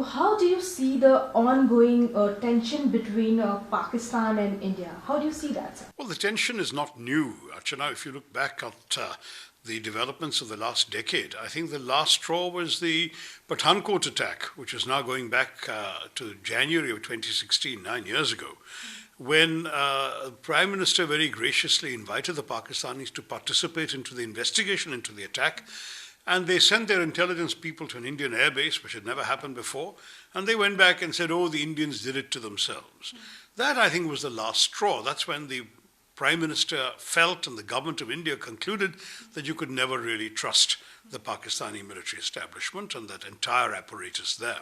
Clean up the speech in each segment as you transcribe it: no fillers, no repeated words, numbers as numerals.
How do you see the ongoing tension between Pakistan and India? How do you see that, sir? Well, the tension is not new, Archana. If you look back at the developments of the last decade, I think the last straw was the Pathankot attack, which is now going back to January of 2016, 9 years ago, when the Prime Minister very graciously invited the Pakistanis to participate into the investigation into the attack. And they sent their intelligence people to an Indian airbase, which had never happened before, and they went back and said, oh, the Indians did it to themselves. That, I think, was the last straw. That's when the Prime Minister felt and the government of India concluded that you could never really trust the Pakistani military establishment and that entire apparatus there.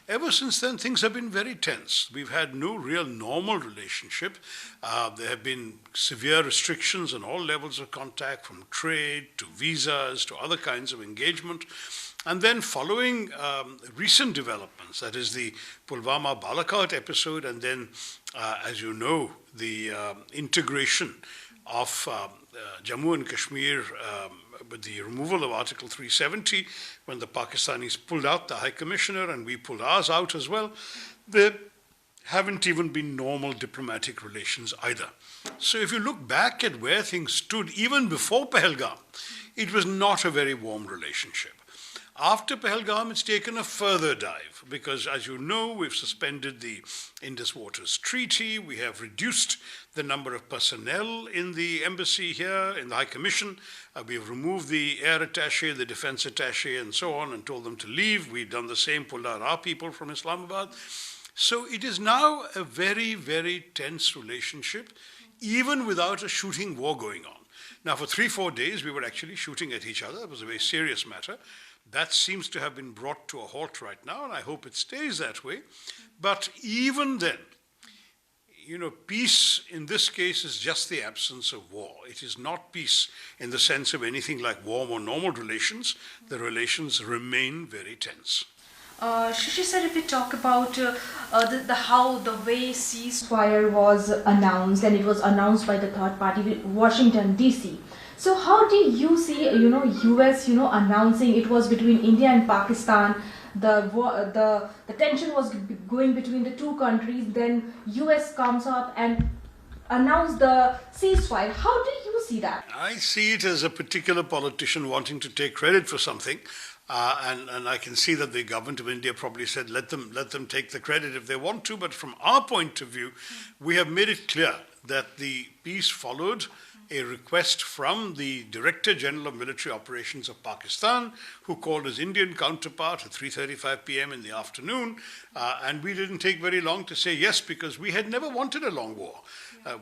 Ever since then, things have been very tense. We've had no real normal relationship. There have been severe restrictions on all levels of contact, from trade to visas to other kinds of engagement. And then following recent developments, that is the Pulwama Balakot episode, and then, as you know, the integration of Jammu and Kashmir with the removal of Article 370, when the Pakistanis pulled out the High Commissioner and we pulled ours out as well, there haven't even been normal diplomatic relations either. So if you look back at where things stood even before Pahalgam, it was not a very warm relationship. After Pahalgam, it's taken a further dive because, as you know, we've suspended the Indus Waters Treaty. We have reduced the number of personnel in the embassy here, in the High Commission. We have removed the air attaché, the defense attaché, and so on, and told them to leave. We've done the same, pulled out our people from Islamabad. So it is now a very, very tense relationship, even without a shooting war going on. Now, for 3-4 days, we were actually shooting at each other. It was a very serious matter. That seems to have been brought to a halt right now, and I hope it stays that way. But even then, peace in this case is just the absence of war. It is not peace in the sense of anything like warm or normal relations. The relations remain very tense. Shashi sir, if we talk about how the way ceasefire was announced, and it was announced by the third party, Washington DC. So how do you see, US, announcing it was between India and Pakistan, the tension was going between the two countries, then US comes up and announced the ceasefire. How do you see that? I see it as a particular politician wanting to take credit for something. And I can see that the government of India probably said, let them take the credit if they want to. But from our point of view, we have made it clear that the peace followed a request from the Director General of Military Operations of Pakistan, who called his Indian counterpart at 3:35 p.m. in the afternoon. And we didn't take very long to say yes, because we had never wanted a long war.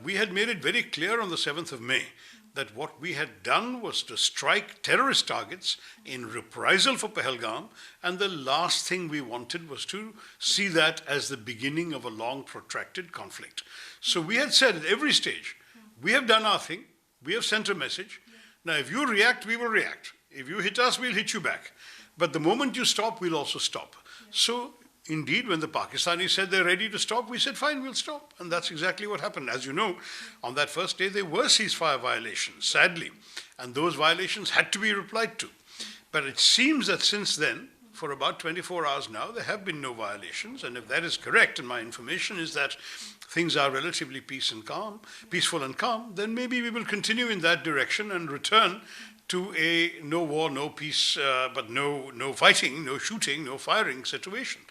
We had made it very clear on the 7th of May that what we had done was to strike terrorist targets in reprisal for Pahalgam, and the last thing we wanted was to see that as the beginning of a long, protracted conflict. So we had said at every stage, we have done our thing, we have sent a message. Now, if you react, we will react. If you hit us, we'll hit you back. But the moment you stop, we'll also stop. So indeed, when the Pakistanis said they're ready to stop, we said, fine, we'll stop. And that's exactly what happened. As you know, on that first day, there were ceasefire violations, sadly. And those violations had to be replied to. But it seems that since then, for about 24 hours now, there have been no violations. And if that is correct, and my information is that things are relatively peaceful and calm, then maybe we will continue in that direction and return to a no war, no peace, but no fighting, no shooting, no firing situation.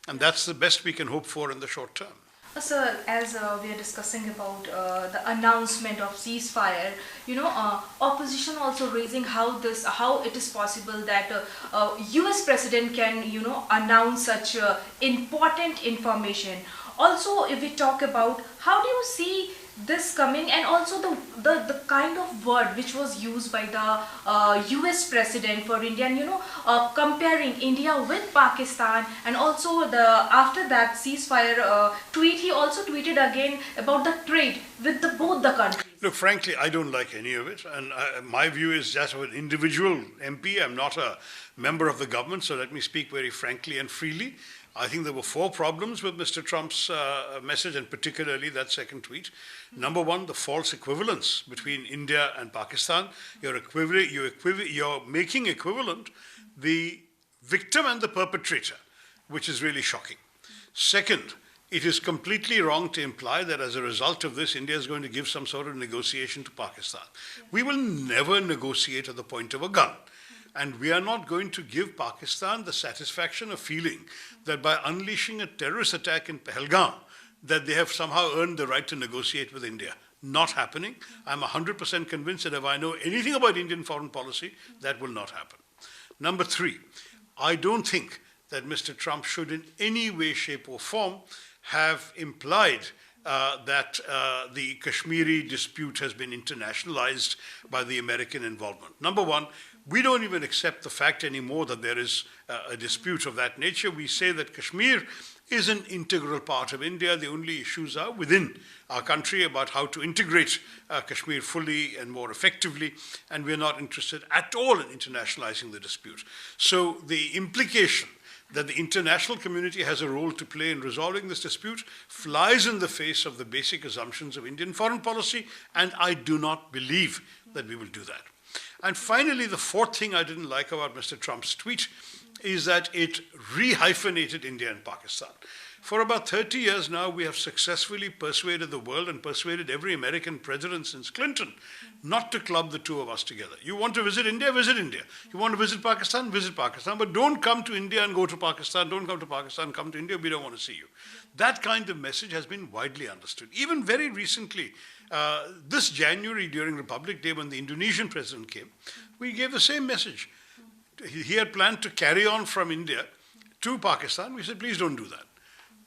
And that's the best we can hope for in the short term. Sir, as we are discussing about the announcement of ceasefire, opposition also raising how it is possible that US president can, announce such important information. Also, if we talk about how do you see this coming, and also the kind of word which was used by the US president for India, and, comparing India with Pakistan, and also after that ceasefire tweet, he also tweeted again about the trade with both the countries. Look, frankly, I don't like any of it, and my view is that of an individual MP. I'm not a member of the government, so let me speak very frankly and freely. I think there were 4 problems with Mr. Trump's message, and particularly that second tweet. Number one, the false equivalence between India and Pakistan. You're making equivalent the victim and the perpetrator. which is really shocking. Second, it is completely wrong to imply that as a result of this, India is going to give some sort of negotiation to Pakistan. We will never negotiate at the point of a gun. And we are not going to give Pakistan the satisfaction of feeling that by unleashing a terrorist attack in Pahalgam, that they have somehow earned the right to negotiate with India. Not happening. I'm 100% convinced that if I know anything about Indian foreign policy, that will not happen. Number three, I don't think that Mr. Trump should in any way, shape or form have implied that the Kashmiri dispute has been internationalized by the American involvement. Number one, we don't even accept the fact anymore that there is a dispute of that nature. We say that Kashmir is an integral part of India. The only issues are within our country about how to integrate Kashmir fully and more effectively, and we're not interested at all in internationalizing the dispute. So the implication that the international community has a role to play in resolving this dispute flies in the face of the basic assumptions of Indian foreign policy, and I do not believe that we will do that. And finally, the fourth thing I didn't like about Mr. Trump's tweet is that it re-hyphenated India and Pakistan. For about 30 years now, we have successfully persuaded the world and persuaded every American president since Clinton not to club the two of us together. You want to visit India? Visit India. You want to visit Pakistan? Visit Pakistan. But don't come to India and go to Pakistan. Don't come to Pakistan, come to India. We don't want to see you. That kind of message has been widely understood. Even very recently, this January during Republic Day when the Indonesian president came, we gave the same message. He had planned to carry on from India to Pakistan. We said, please don't do that.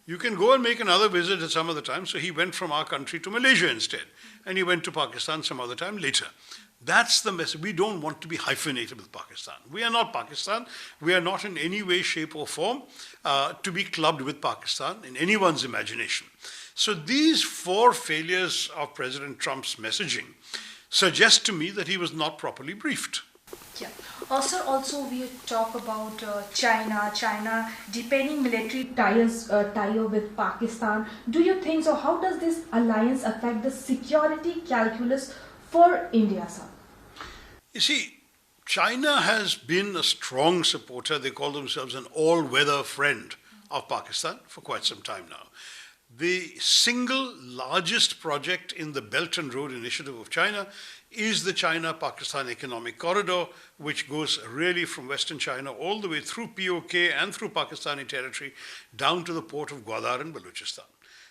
You can go and make another visit at some other time. So he went from our country to Malaysia instead. And he went to Pakistan some other time later. That's the message. We don't want to be hyphenated with Pakistan. We are not Pakistan. We are not in any way, shape or form to be clubbed with Pakistan in anyone's imagination. So these four failures of President Trump's messaging suggest to me that he was not properly briefed. Yeah. Also we talk about China deepening military tie with Pakistan. Do you think so? How does this alliance affect the security calculus for India, sir? You see, China has been a strong supporter. They call themselves an all-weather friend of Pakistan for quite some time now. The single largest project in the Belt and Road Initiative of China is the China-Pakistan Economic Corridor, which goes really from Western China all the way through POK and through Pakistani territory down to the port of Gwadar in Balochistan.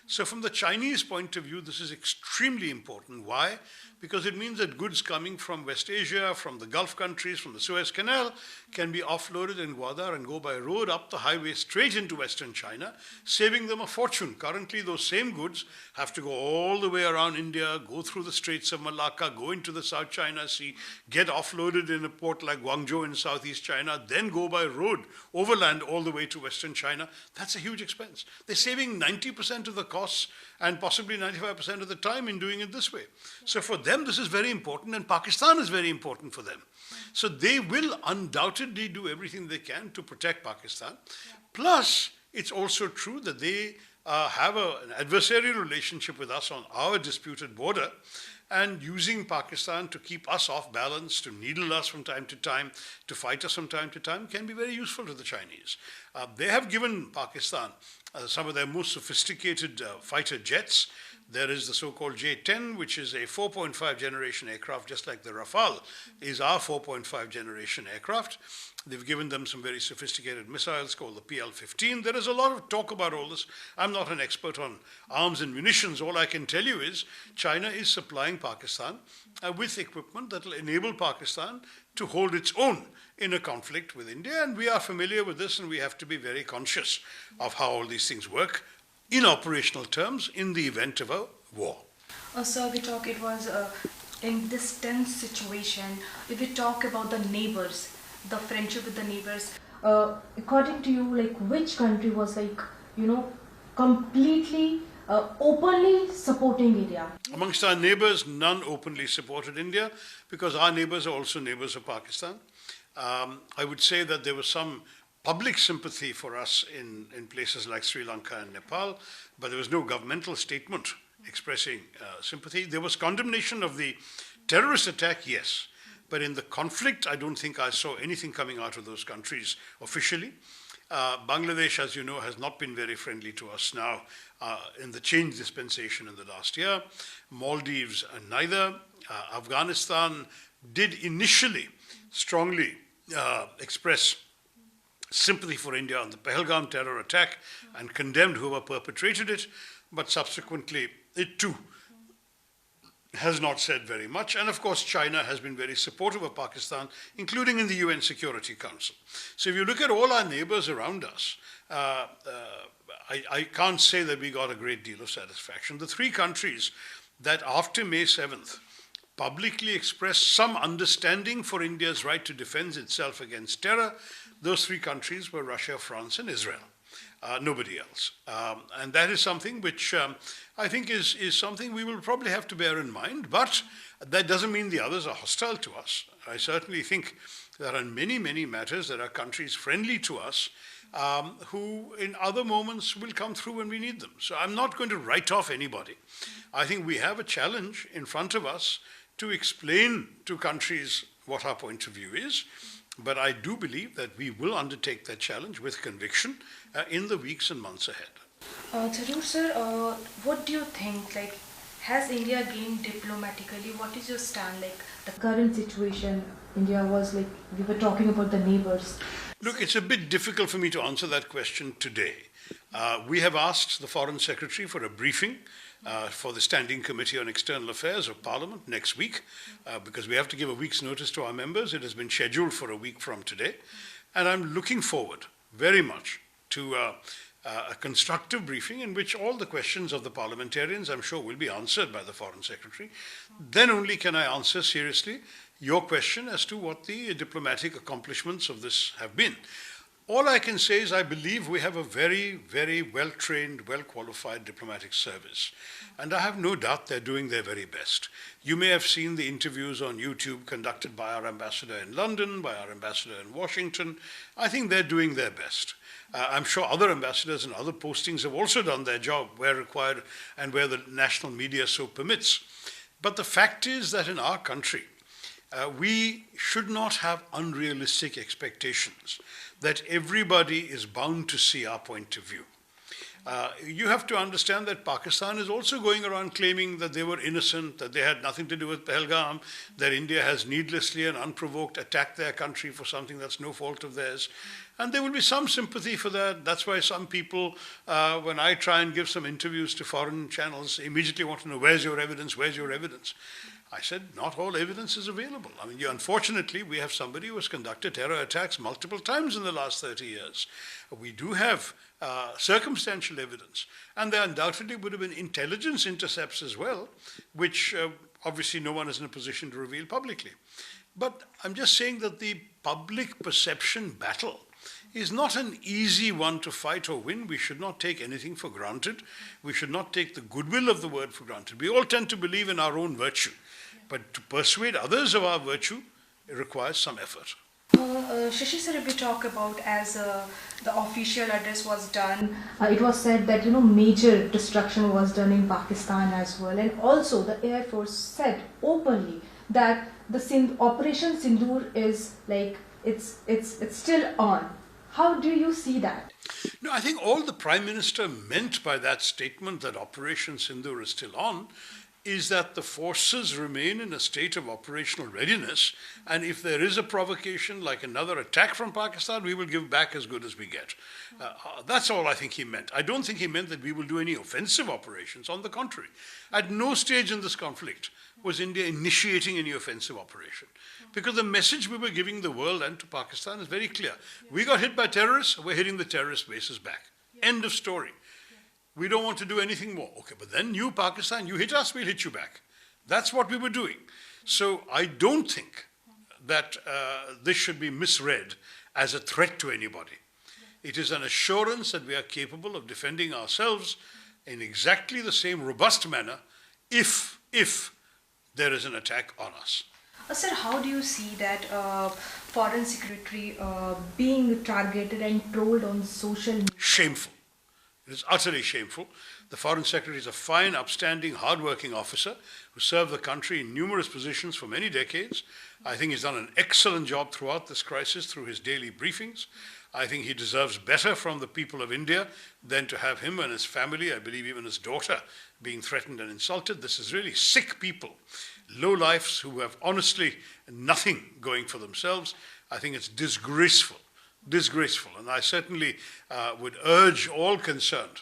So from the Chinese point of view, this is extremely important. Why? Because it means that goods coming from West Asia, from the Gulf countries, from the Suez Canal, can be offloaded in Gwadar and go by road up the highway straight into Western China, saving them a fortune. Currently, those same goods have to go all the way around India, go through the Straits of Malacca, go into the South China Sea, get offloaded in a port like Guangzhou in Southeast China, then go by road, overland all the way to Western China. That's a huge expense. They're saving 90% of the costs and possibly 95% of the time in doing it this way. So for them, this is very important, and Pakistan is very important for them. So they will undoubtedly do everything they can to protect Pakistan. Plus, it's also true that they have an adversarial relationship with us on our disputed border, and using Pakistan to keep us off balance, to needle us from time to time, to fight us from time to time, can be very useful to the Chinese. They have given Pakistan some of their most sophisticated fighter jets. There is the so-called J-10, which is a 4.5 generation aircraft, just like the Rafale is our 4.5 generation aircraft. They've given them some very sophisticated missiles called the PL-15. There is a lot of talk about all this. I'm not an expert on arms and munitions. All I can tell you is China is supplying Pakistan with equipment that will enable Pakistan to hold its own in a conflict with India. And we are familiar with this, and we have to be very conscious of how all these things work in operational terms in the event of a war. Sir, it was in this tense situation, if we talk about the neighbors, the friendship with the neighbors, according to you, like which country was completely openly supporting India? Amongst our neighbors, none openly supported India because our neighbors are also neighbors of Pakistan. I would say that there was some public sympathy for us in places like Sri Lanka and Nepal, but there was no governmental statement expressing sympathy. There was condemnation of the terrorist attack, yes, but in the conflict, I don't think I saw anything coming out of those countries officially. Bangladesh, as you know, has not been very friendly to us now in the change dispensation in the last year. Maldives, neither. Afghanistan did initially strongly express sympathy for India on the Pahalgam terror attack and condemned whoever perpetrated it, but subsequently it too has not said very much. And of course, China has been very supportive of Pakistan, including in the UN Security Council. So if you look at all our neighbors around us, I can't say that we got a great deal of satisfaction. The three countries that after May 7th publicly expressed some understanding for India's right to defend itself against terror, those three countries were Russia, France, and Israel. Nobody else. And that is something which I think is something we will probably have to bear in mind, but that doesn't mean the others are hostile to us. I certainly think that on many, many matters there are countries friendly to us who in other moments will come through when we need them. So I'm not going to write off anybody. I think we have a challenge in front of us to explain to countries what our point of view is. But I do believe that we will undertake that challenge with conviction in the weeks and months ahead. Tharoor sir, what do you think? Like, has India gained diplomatically? What is your stand? Like the current situation, India was like, we were talking about the neighbours. Look, it's a bit difficult for me to answer that question today. We have asked the Foreign Secretary for a briefing for the Standing Committee on External Affairs of Parliament next week, because we have to give a week's notice to our members. It has been scheduled for a week from today. And I'm looking forward very much to a constructive briefing in which all the questions of the parliamentarians, I'm sure, will be answered by the Foreign Secretary. Then only can I answer seriously your question as to what the diplomatic accomplishments of this have been. All I can say is I believe we have a very, very well-trained, well-qualified diplomatic service. And I have no doubt they're doing their very best. You may have seen the interviews on YouTube conducted by our ambassador in London, by our ambassador in Washington. I think they're doing their best. I'm sure other ambassadors and other postings have also done their job where required and where the national media so permits. But the fact is that in our country, we should not have unrealistic expectations that everybody is bound to see our point of view. You have to understand that Pakistan is also going around claiming that they were innocent, that they had nothing to do with Pahalgam, that India has needlessly and unprovoked attacked their country for something that's no fault of theirs. And there will be some sympathy for that. That's why some people, when I try and give some interviews to foreign channels, immediately want to know, where's your evidence, where's your evidence? I said, not all evidence is available. I mean, unfortunately, we have somebody who has conducted terror attacks multiple times in the last 30 years. We do have circumstantial evidence, and there undoubtedly would have been intelligence intercepts as well, which obviously no one is in a position to reveal publicly. But I'm just saying that the public perception battle is not an easy one to fight or win. We should not take anything for granted. We should not take the goodwill of the word for granted. We all tend to believe in our own virtue. But to persuade others of our virtue, it requires some effort. Shashi sir, if we talk about as the official address was done, it was said that major destruction was done in Pakistan as well, and also the Air Force said openly that the Operation Sindoor is like it's still on. How do you see that? No, I think all the Prime Minister meant by that statement that Operation Sindoor is still on is that the forces remain in a state of operational readiness, and if there is a provocation like another attack from Pakistan, we will give back as good as we get. That's all I think he meant. I don't think he meant that we will do any offensive operations. On the contrary, at no stage in this conflict was India initiating any offensive operation, because the message we were giving the world and to Pakistan is very clear. We got hit by terrorists, we're hitting the terrorist bases back. End of story. We don't want to do anything more. Okay, but then you, Pakistan, you hit us, we'll hit you back. That's what we were doing. So I don't think that this should be misread as a threat to anybody. It is an assurance that we are capable of defending ourselves in exactly the same robust manner if there is an attack on us. Sir, how do you see that Foreign Secretary being targeted and trolled on social media? Shameful. It is utterly shameful. The Foreign Secretary is a fine, upstanding, hard-working officer who served the country in numerous positions for many decades. I think he's done an excellent job throughout this crisis through his daily briefings. I think he deserves better from the people of India than to have him and his family, I believe even his daughter, being threatened and insulted. This is really sick people, lowlifes who have honestly nothing going for themselves. I think it's disgraceful, disgraceful. And I certainly would urge all concerned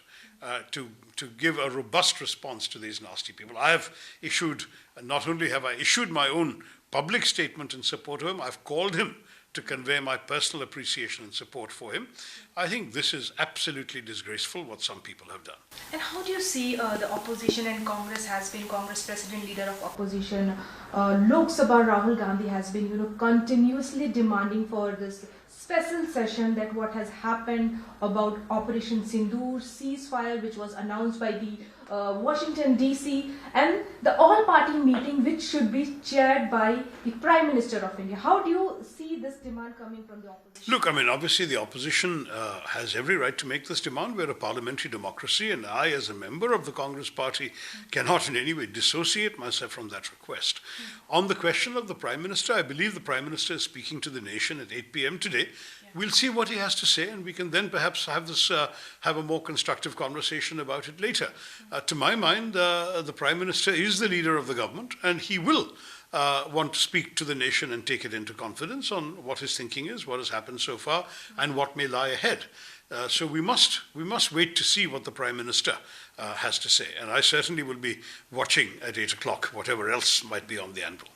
to give a robust response to these nasty people. I have issued, not only have I issued my own public statement in support of him, I've called him to convey my personal appreciation and support for him. I think this is absolutely disgraceful what some people have done. And how do you see the opposition, and Congress has been, Congress President, leader of opposition, Lok Sabha Rahul Gandhi has been, continuously demanding for this special session, that what has happened about Operation Sindoor, ceasefire, which was announced by the Washington DC, and the all-party meeting which should be chaired by the Prime Minister of India. How do you see this demand coming from the opposition? Look, I mean, obviously the opposition has every right to make this demand. We're a parliamentary democracy, and I, as a member of the Congress party, cannot in any way dissociate myself from that request. On the question of the Prime Minister, I believe the Prime Minister is speaking to the nation at 8 p.m. today. We'll see what he has to say, and we can then perhaps have this have a more constructive conversation about it later. To my mind, the Prime Minister is the leader of the government, and he will want to speak to the nation and take it into confidence on what his thinking is, what has happened so far, and what may lie ahead. So we must wait to see what the Prime Minister has to say, and I certainly will be watching at 8 o'clock, whatever else might be on the anvil.